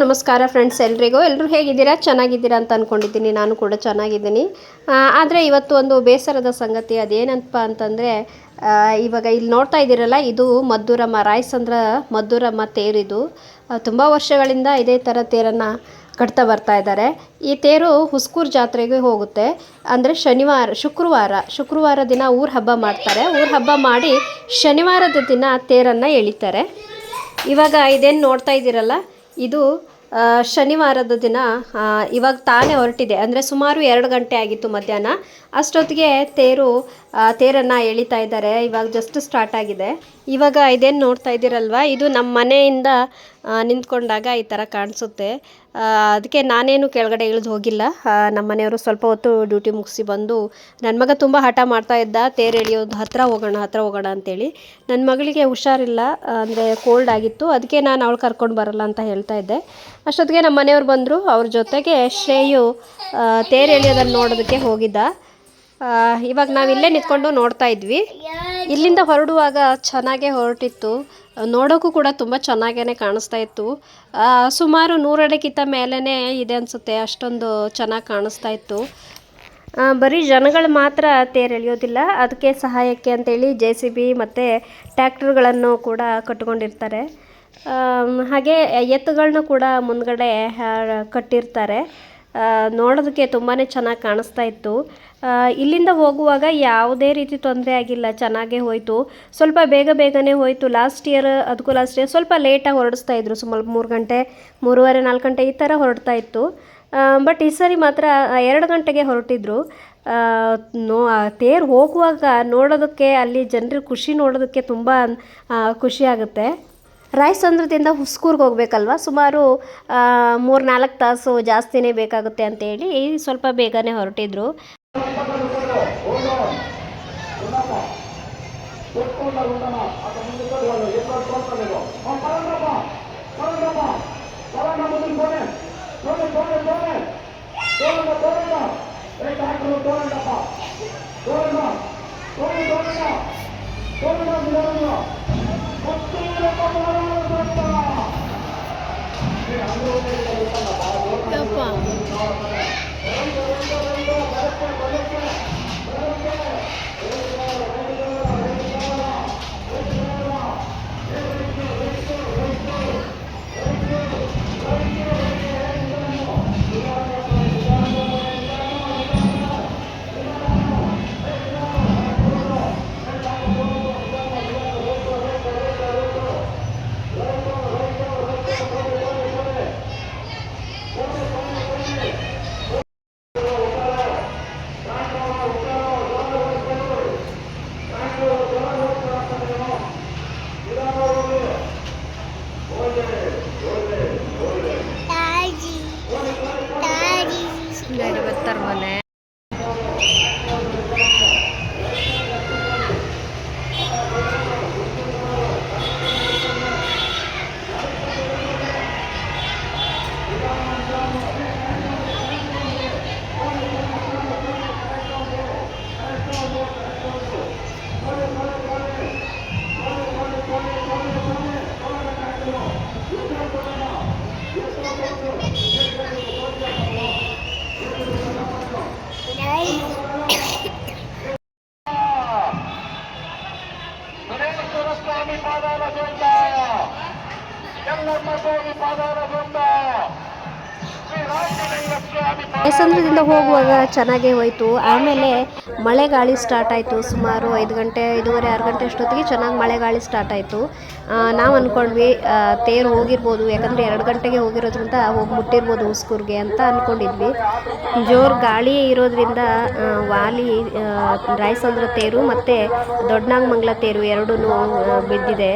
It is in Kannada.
ನಮಸ್ಕಾರ ಫ್ರೆಂಡ್ಸ್, ಎಲ್ಲರೂ ಹೇಗಿದ್ದೀರಾ? ಚೆನ್ನಾಗಿದ್ದೀರಾ ಅಂತ ಅಂದ್ಕೊಂಡಿದ್ದೀನಿ. ನಾನು ಕೂಡ ಚೆನ್ನಾಗಿದ್ದೀನಿ. ಆದರೆ ಇವತ್ತು ಒಂದು ಬೇಸರದ ಸಂಗತಿ ಅದೇನಪ್ಪ ಅಂತಂದರೆ, ಇವಾಗ ಇಲ್ಲಿ ನೋಡ್ತಾ ಇದ್ದೀರಲ್ಲ, ಇದು ಮದ್ದೂರಮ್ಮ ರಾಯಸಂದ್ರ ಮದ್ದೂರಮ್ಮ ತೇರಿದು. ತುಂಬ ವರ್ಷಗಳಿಂದ ಇದೇ ಥರ ತೇರನ್ನು ಕಟ್ತಾ ಬರ್ತಾ ಇದ್ದಾರೆ. ಈ ತೇರು ಹುಸ್ಕೂರು ಜಾತ್ರೆಗೆ ಹೋಗುತ್ತೆ. ಅಂದರೆ ಶುಕ್ರವಾರ ದಿನ ಊರ ಹಬ್ಬ ಮಾಡ್ತಾರೆ. ಊರ ಹಬ್ಬ ಮಾಡಿ ಶನಿವಾರದ ದಿನ ತೇರನ್ನು ಎಳಿತಾರೆ. ಇವಾಗ ಇದೇನು ನೋಡ್ತಾ ಇದ್ದೀರಲ್ಲ, ಇದು ಶನಿವಾರದ ದಿನ ಇವಾಗ ತಾನೇ ಹೊರಟಿದೆ. ಅಂದರೆ ಸುಮಾರು 2 ಗಂಟೆ ಆಗಿತ್ತು ಮಧ್ಯಾಹ್ನ. ಅಷ್ಟೊತ್ತಿಗೆ ತೇರನ್ನು ಎಳಿತಾ ಇದ್ದಾರೆ. ಇವಾಗ ಜಸ್ಟ್ ಸ್ಟಾರ್ಟ್ ಆಗಿದೆ. ಇವಾಗ ಇದೇನು ನೋಡ್ತಾ ಇದ್ದೀರಲ್ವ, ಇದು ನಮ್ಮ ಮನೆಯಿಂದ ನಿಂತ್ಕೊಂಡಾಗ ಈ ಥರ ಕಾಣಿಸುತ್ತೆ. ಅದಕ್ಕೆ ನಾನೇನು ಕೆಳಗಡೆ ಇಳಿದು ಹೋಗಿಲ್ಲ. ನಮ್ಮ ಮನೆಯವರು ಸ್ವಲ್ಪ ಹೊತ್ತು ಡ್ಯೂಟಿ ಮುಗಿಸಿ ಬಂದು, ನನ್ನ ಮಗ ತುಂಬ ಹಠ ಮಾಡ್ತಾ ಇದ್ದ, ತೇರು ಎಳಿಯೋದು ಹತ್ರ ಹೋಗೋಣ ಅಂತೇಳಿ. ನನ್ನ ಮಗಳಿಗೆ ಹುಷಾರಿಲ್ಲ, ಅಂದರೆ ಕೋಲ್ಡ್ ಆಗಿತ್ತು. ಅದಕ್ಕೆ ನಾನು ಅವಳು ಕರ್ಕೊಂಡು ಬರಲ್ಲ ಅಂತ ಹೇಳ್ತಾ ಇದ್ದೆ. ಅಷ್ಟೊತ್ತಿಗೆ ನಮ್ಮ ಮನೆಯವ್ರು ಬಂದರು. ಅವ್ರ ಜೊತೆಗೆ ಶ್ರೇಯು ತೇರು ಎಳೆಯೋದನ್ನು ನೋಡೋದಕ್ಕೆ ಹೋಗಿದ್ದ. ಇವಾಗ ನಾವು ಇಲ್ಲೇ ನಿಂತ್ಕೊಂಡು ನೋಡ್ತಾ ಇದ್ವಿ. ಇಲ್ಲಿಂದ ಹೊರಡುವಾಗ ಚೆನ್ನಾಗೇ ಹೊರಟಿತ್ತು. ನೋಡೋಕ್ಕೂ ಕೂಡ ತುಂಬ ಚೆನ್ನಾಗೇ ಕಾಣಿಸ್ತಾ ಇತ್ತು. ಸುಮಾರು 100 ಅಡಿಗಿಂತ ಮೇಲೇ ಇದೆ ಅನಿಸುತ್ತೆ, ಅಷ್ಟೊಂದು ಚೆನ್ನಾಗಿ ಕಾಣಿಸ್ತಾ ಇತ್ತು. ಬರೀ ಜನಗಳು ಮಾತ್ರ ತೇರು ಎಳೆಯೋದಿಲ್ಲ, ಅದಕ್ಕೆ ಸಹಾಯಕ್ಕೆ ಅಂತೇಳಿ JCB ಮತ್ತು ಟ್ಯಾಕ್ಟ್ರುಗಳನ್ನು ಕೂಡ ಕಟ್ಕೊಂಡಿರ್ತಾರೆ. ಹಾಗೆ ಎತ್ತುಗಳನ್ನೂ ಕೂಡ ಮುಂದ್ಗಡೆ ಕಟ್ಟಿರ್ತಾರೆ. ನೋಡೋದಕ್ಕೆ ತುಂಬಾ ಚೆನ್ನಾಗಿ ಕಾಣಿಸ್ತಾ ಇತ್ತು. ಇಲ್ಲಿಂದ ಹೋಗುವಾಗ ಯಾವುದೇ ರೀತಿ ತೊಂದರೆ ಆಗಿಲ್ಲ, ಚೆನ್ನಾಗೇ ಹೋಯಿತು. ಸ್ವಲ್ಪ ಬೇಗನೆ ಹೋಯಿತು. ಲಾಸ್ಟ್ ಇಯರ್ ಸ್ವಲ್ಪ ಲೇಟಾಗಿ ಹೊರಡಿಸ್ತಾ ಇದ್ರು. ಸುಮಾರು 3 ಗಂಟೆ, 3:30, 4 ಗಂಟೆ ಈ ಥರ ಹೊರಡ್ತಾ ಇತ್ತು. ಬಟ್ ಈ ಸರಿ ಮಾತ್ರ 2 ಗಂಟೆಗೆ ಹೊರಟಿದ್ರು. ತೇರು ಹೋಗುವಾಗ ನೋಡೋದಕ್ಕೆ, ಅಲ್ಲಿ ಜನರ ಖುಷಿ ನೋಡೋದಕ್ಕೆ ತುಂಬ ಖುಷಿ ಆಗುತ್ತೆ. ರಾಯಸಂದ್ರದಿಂದ ಹುಸ್ಕೂರ್ಗೆ ಹೋಗ್ಬೇಕಲ್ವ, ಸುಮಾರು 3-4 ತಾಸು ಜಾಸ್ತಿನೇ ಬೇಕಾಗುತ್ತೆ ಅಂತೇಳಿ ಸ್ವಲ್ಪ ಬೇಗನೆ ಹೊರಟಿದ್ರು. ಮನೆ ರಾಯಸಂದ್ರದಿಂದ ಹೋಗುವಾಗ ಚೆನ್ನಾಗೇ ಹೋಯಿತು. ಆಮೇಲೆ ಮಳೆ ಗಾಳಿ ಸ್ಟಾರ್ಟ್ ಆಯಿತು. ಸುಮಾರು 5 ಗಂಟೆ, 5:30, 6 ಗಂಟೆ ಅಷ್ಟೊತ್ತಿಗೆ ಚೆನ್ನಾಗಿ ಮಳೆ ಗಾಳಿ ಸ್ಟಾರ್ಟ್ ಆಯಿತು. ನಾವು ಅಂದ್ಕೊಂಡ್ವಿ ತೇರು ಹೋಗಿರ್ಬೋದು, ಯಾಕಂದರೆ 2 ಗಂಟೆಗೆ ಹೋಗಿರೋದ್ರಿಂದ ಹೋಗಿ ಮುಟ್ಟಿರ್ಬೋದು ಹುಸ್ಕೂರ್ಗೆ ಅಂತ ಅಂದ್ಕೊಂಡಿದ್ವಿ. ಜೋರು ಗಾಳಿ ಇರೋದ್ರಿಂದ ರಾಯಸಂದ್ರ ತೇರು ಮತ್ತು ದೊಡ್ಡನಾಗಮಂಗಲ ತೇರು ಎರಡೂ ಬಿದ್ದಿದೆ.